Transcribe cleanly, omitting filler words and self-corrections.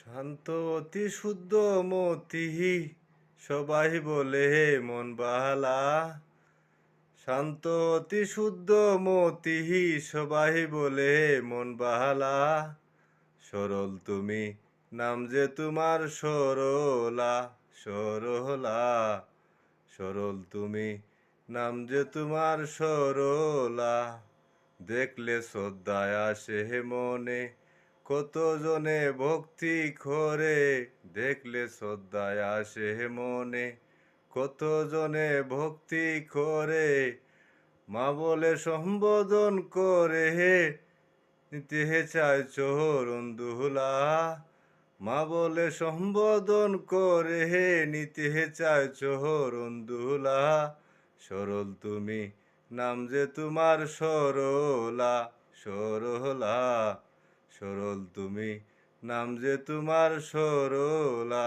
শান্ত অতি শুদ্ধ মতি সবাই বলে মন বালা। শান্ত অতি শুদ্ধ মতি সবাই বলে মন বালা। সরল তুমি নাম যে তোমার সরলা সরলা। সরল তুমি নাম যে তোমার সরলা। দেখলে শ্রদ্ধায় আসে মনে কত জনে ভক্তি করে। দেখলে শ্রদ্ধায় আসে মনে কত জনে ভক্তি করে। মা বলে সম্বোধন করে নিতে চায় চরণ দুলা। মা বলে সম্বোধন করে নিতে চায় চরণ দুলা। সরল তুমি নাম যে তোমার সরলা সরলা। সরল তুমি নাম যে তোমার সরলা।